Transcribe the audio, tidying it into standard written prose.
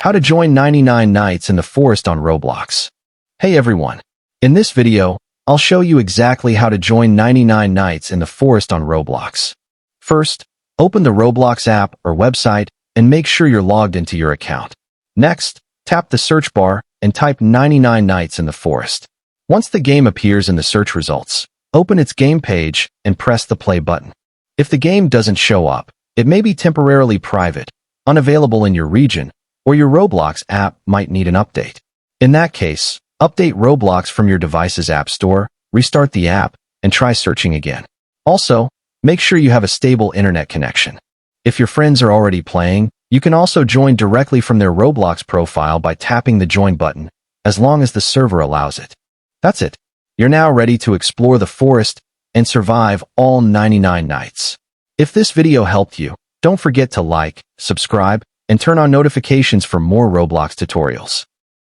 How to join 99 nights in the forest on Roblox. Hey everyone. In this video, I'll show you exactly how to join 99 nights in the forest on Roblox. First, open the Roblox app or website and make sure you're logged into your account. Next, tap the search bar and type 99 nights in the forest. Once the game appears in the search results, open its game page and press the play button. If the game doesn't show up, it may be temporarily private, unavailable in your region, or your Roblox app might need an update. In that case, update Roblox from your device's app store, restart the app, and try searching again. Also, make sure you have a stable internet connection. If your friends are already playing, you can also join directly from their Roblox profile by tapping the join button, as long as the server allows it. That's it. You're now ready to explore the forest and survive all 99 nights. If this video helped you, don't forget to like, subscribe, and turn on notifications for more Roblox tutorials.